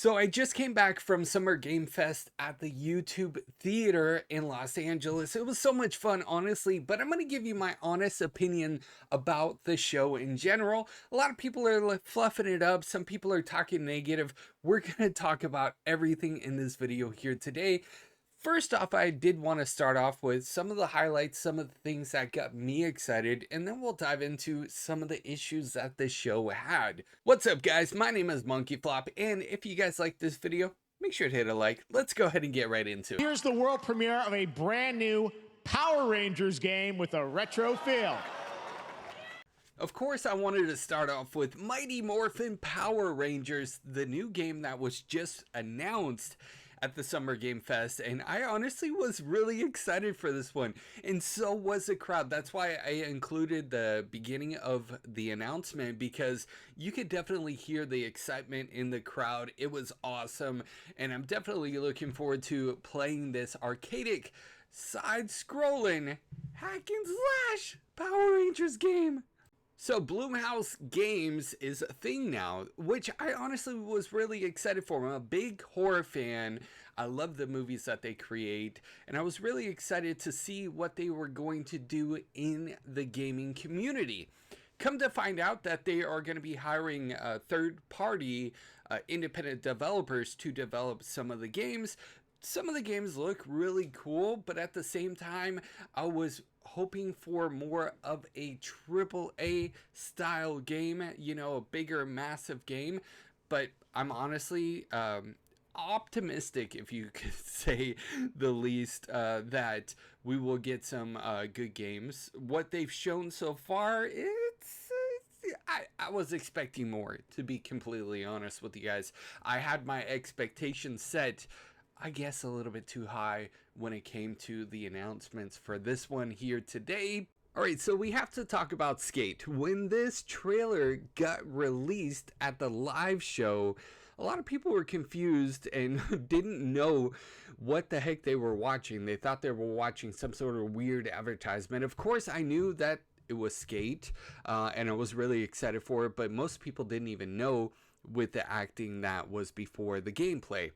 So I just came back from Summer Game Fest at the YouTube Theater in Los Angeles. It was so much fun, honestly, but I'm going to give you my honest opinion about the show in general. A lot of people are fluffing it up. Some people are talking negative. We're going to talk about everything in this video here today. First off, I did want to start off with some of the highlights, some of the things that got me excited, and then we'll dive into some of the issues that the show had. What's up, guys? My name is MonkeyFlop, and if you guys like this video, make sure to hit a like. Let's go ahead and get right into it. Here's the world premiere of a brand new Power Rangers game with a retro feel. Of course, I wanted to start off with Mighty Morphin Power Rangers, the new game that was just announced at the Summer Game Fest, and I honestly was really excited for this one, and so was the crowd. That's why I included the beginning of the announcement, because you could definitely hear the excitement in the crowd. It was awesome, and I'm definitely looking forward to playing this arcadic, side-scrolling, hack and slash Power Rangers game. So Blumhouse Games is a thing now, which I honestly was really excited for. I'm a big horror fan. I love the movies that they create, and I was really excited to see what they were going to do in the gaming community. Come to find out that they are going to be hiring third-party independent developers to develop some of the games. Some of the games look really cool, but at the same time, I was hoping for more of a AAA style game, you know, a bigger, massive game. But I'm honestly optimistic, if you could say the least, that we will get some good games. What they've shown so far, I was expecting more, to be completely honest with you guys. I had my expectations set, I guess, a little bit too high when it came to the announcements for this one here today. Alright, so we have to talk about Skate. When this trailer got released at the live show, a lot of people were confused and didn't know what the heck they were watching. They thought they were watching some sort of weird advertisement. Of course, I knew that it was Skate, and I was really excited for it, but most people didn't even know with the acting that was before the gameplay.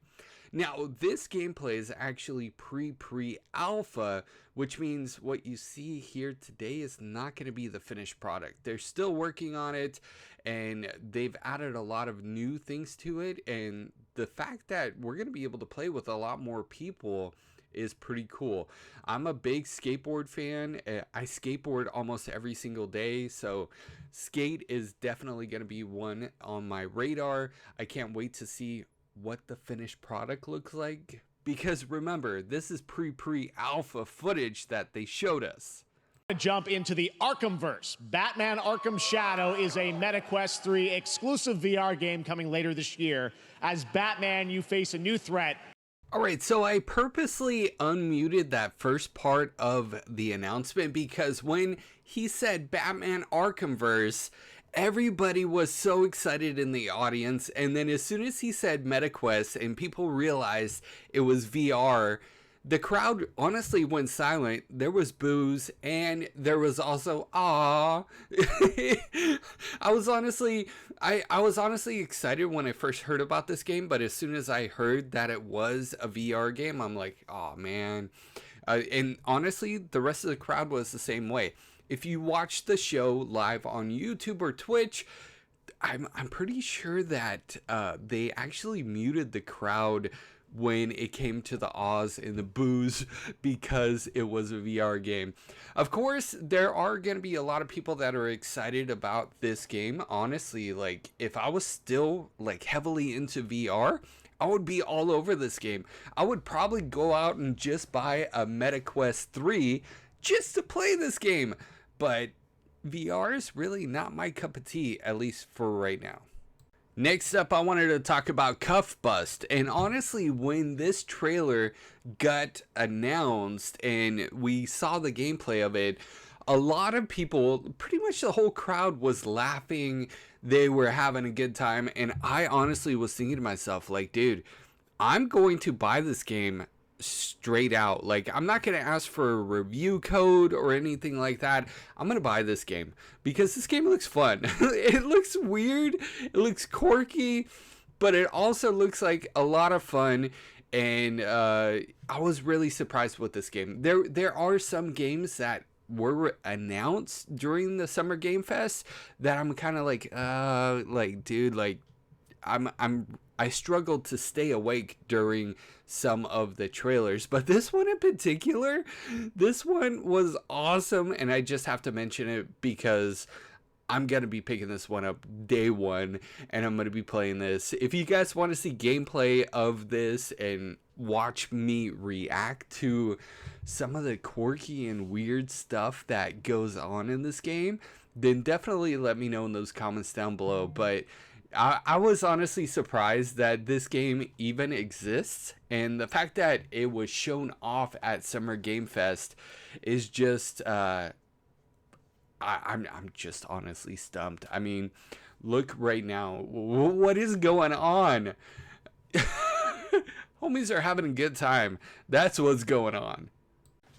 Now, this gameplay is actually pre-alpha, which means what you see here today is not going to be the finished product. They're still working on it, and they've added a lot of new things to it, and the fact that we're going to be able to play with a lot more people is pretty cool. I'm a big skateboard fan. I skateboard almost every single day, so Skate is definitely going to be one on my radar. I can't wait to see what the finished product looks like, because remember, this is pre-alpha footage that they showed us. Jump into the Arkhamverse. Batman Arkham Shadow is a MetaQuest 3 exclusive VR game coming later this year. As Batman, you face a new threat. Alright, so I purposely unmuted that first part of the announcement because when he said Batman Arkhamverse, everybody was so excited in the audience, and then as soon as he said MetaQuest and people realized it was VR, the crowd honestly went silent. There was boos, and there was also aww. I was honestly excited when I first heard about this game, but as soon as I heard that it was a VR game, I'm like, oh man. And honestly, the rest of the crowd was the same way. If you watch the show live on YouTube or Twitch, I'm pretty sure that they actually muted the crowd when it came to the ahs and the boos because it was a VR game. Of course, there are going to be a lot of people that are excited about this game. Honestly, like, if I was still like heavily into VR, I would be all over this game. I would probably go out and just buy a MetaQuest 3 just to play this game. But VR is really not my cup of tea, at least for right now. Next up, I wanted to talk about Cuff Bust. And honestly, when this trailer got announced and we saw the gameplay of it, a lot of people, pretty much the whole crowd, was laughing. They were having a good time. And I honestly was thinking to myself, like, dude, I'm going to buy this game straight out. Like, I'm not going to ask for a review code or anything like that. I'm going to buy this game because this game looks fun. It looks weird. It looks quirky. but it also looks like a lot of fun. And I was really surprised with this game. There are some games that were announced during the Summer Game Fest that I'm kind of like, dude, like I struggled to stay awake during some of the trailers, but this one in particular, this one was awesome, and I just have to mention it because I'm going to be picking this one up day one, and I'm going to be playing this. If you guys want to see gameplay of this and watch me react to some of the quirky and weird stuff that goes on in this game, then definitely let me know in those comments down below. But I was honestly surprised that this game even exists, and the fact that it was shown off at Summer Game Fest is just I'm just honestly stumped. I mean, look right now. What is going on? Homies are having a good time. That's what's going on.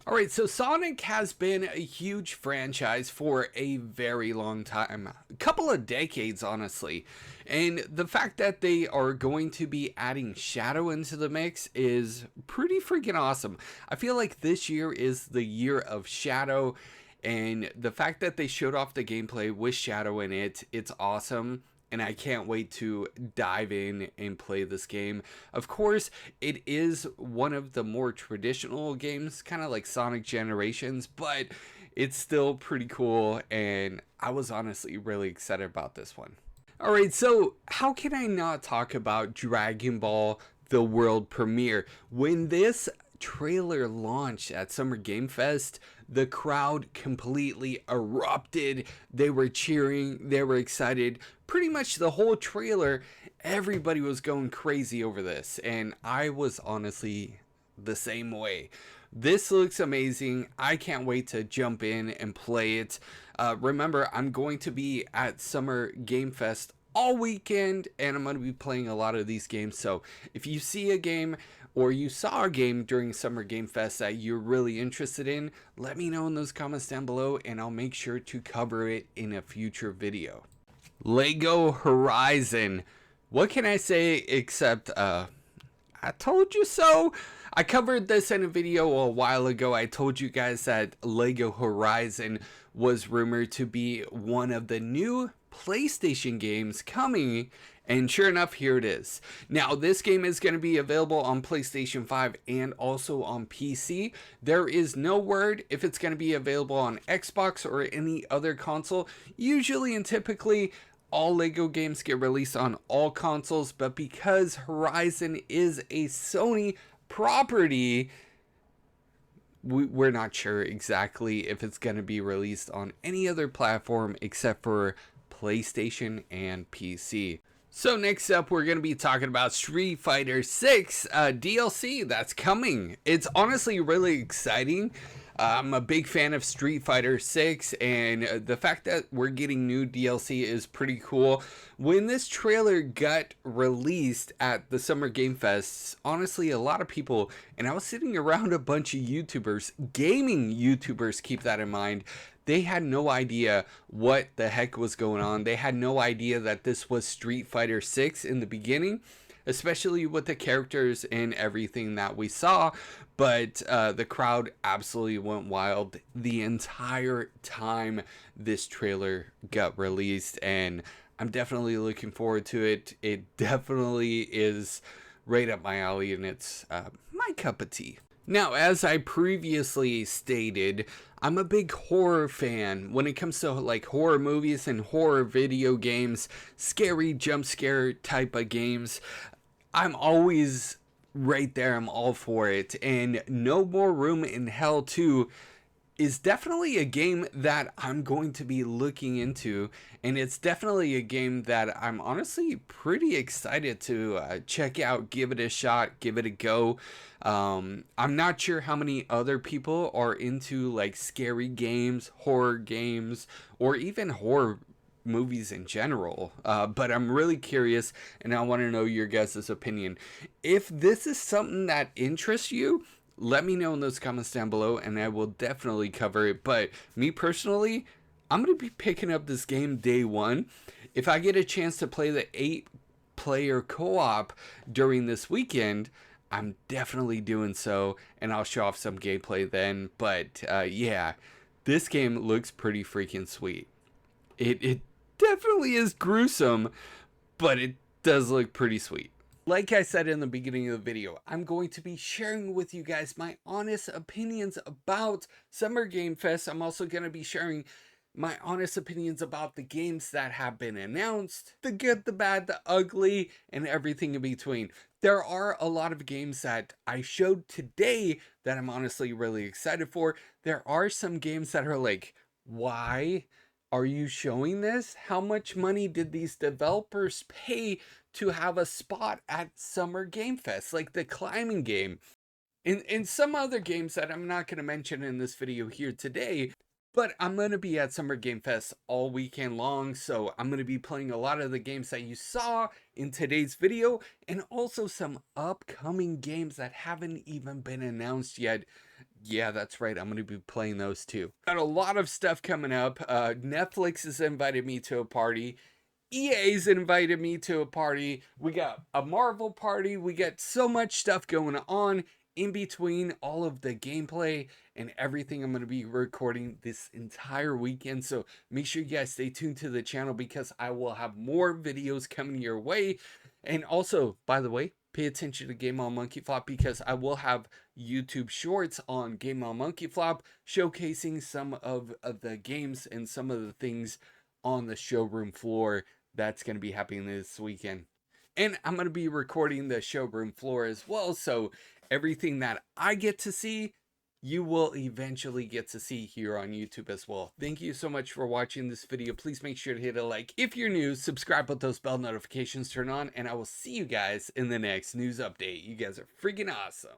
Alright, so Sonic has been a huge franchise for a very long time. A couple of decades, honestly. And the fact that they are going to be adding Shadow into the mix is pretty freaking awesome. I feel like this year is the year of Shadow. And the fact that they showed off the gameplay with Shadow in it, it's awesome. And I can't wait to dive in and play this game. Of course, it is one of the more traditional games, kind of like Sonic Generations, but it's still pretty cool, and I was honestly really excited about this one. Alright, so how can I not talk about Dragon Ball the world premiere? When this trailer launched at Summer Game Fest, the crowd completely erupted. They were cheering, they were excited. Pretty much the whole trailer, everybody was going crazy over this, and I was honestly the same way. This looks amazing. I can't wait to jump in and play it. Remember, I'm going to be at Summer Game Fest all weekend, and I'm going to be playing a lot of these games. So if you see a game or you saw a game during Summer Game Fest that you're really interested in, let me know in those comments down below, and I'll make sure to cover it in a future video. Lego Horizon. What can I say except, I told you so? I covered this in a video a while ago. I told you guys that Lego Horizon was rumored to be one of the new PlayStation games coming, and sure enough, here it is. Now, this game is going to be available on PlayStation 5 and also on PC. There is no word if it's going to be available on Xbox or any other console. Usually and typically, all Lego games get released on all consoles, but because Horizon is a Sony property, we're not sure exactly if it's going to be released on any other platform except for PlayStation and PC. So next up, we're going to be talking about Street Fighter 6 DLC that's coming. It's honestly really exciting. I'm a big fan of Street Fighter 6, and the fact that we're getting new DLC is pretty cool. When this trailer got released at the Summer Game Fest, honestly, a lot of people, and I was sitting around a bunch of YouTubers, gaming YouTubers, keep that in mind, they had no idea what the heck was going on. They had no idea that this was Street Fighter 6 in the beginning, especially with the characters and everything that we saw. But the crowd absolutely went wild the entire time this trailer got released, and I'm definitely looking forward to it. It definitely is right up my alley, and it's my cup of tea. Now, as I previously stated, I'm a big horror fan when it comes to like horror movies and horror video games, scary jump scare type of games. I'm always right there. I'm all for it. And No More Room in Hell 2 is definitely a game that I'm going to be looking into, and it's definitely a game that I'm honestly pretty excited to check out, give it a shot, give it a go. I'm not sure how many other people are into like scary games, horror games, or even horror movies in general, but I'm really curious, and I want to know your guys' opinion. If this is something that interests you, let me know in those comments down below, and I will definitely cover it. But me personally, I'm going to be picking up this game day one. If I get a chance to play the 8 player co-op during this weekend, I'm definitely doing so, and I'll show off some gameplay then. But yeah, this game looks pretty freaking sweet. It definitely is gruesome, but it does look pretty sweet. Like I said in the beginning of the video, I'm going to be sharing with you guys my honest opinions about Summer Game Fest. I'm also going to be sharing my honest opinions about the games that have been announced, the good, the bad, the ugly, and everything in between. There are a lot of games that I showed today that I'm honestly really excited for. There are some games that are like, why are you showing this? How much money did these developers pay to have a spot at Summer Game Fest? Like the climbing game. And some other games that I'm not going to mention in this video here today, but I'm going to be at Summer Game Fest all weekend long, so I'm going to be playing a lot of the games that you saw in today's video, and also some upcoming games that haven't even been announced yet. Yeah, that's right, I'm going to be playing those too. Got a lot of stuff coming up. Netflix has invited me to a party. EA's invited me to a party. We got a Marvel party. We got so much stuff going on in between all of the gameplay and everything I'm going to be recording this entire weekend. So make sure you guys stay tuned to the channel because I will have more videos coming your way. And also, by the way, pay attention to Game on MonkeyFlop because I will have YouTube shorts on Game on MonkeyFlop showcasing some of the games and some of the things on the showroom floor that's going to be happening this weekend. And I'm going to be recording the showroom floor as well, so everything that I get to see, you will eventually get to see here on YouTube as well. Thank you so much for watching this video. Please make sure to hit a like if you're new, subscribe with those bell notifications turned on, and I will see you guys in the next news update. You guys are freaking awesome.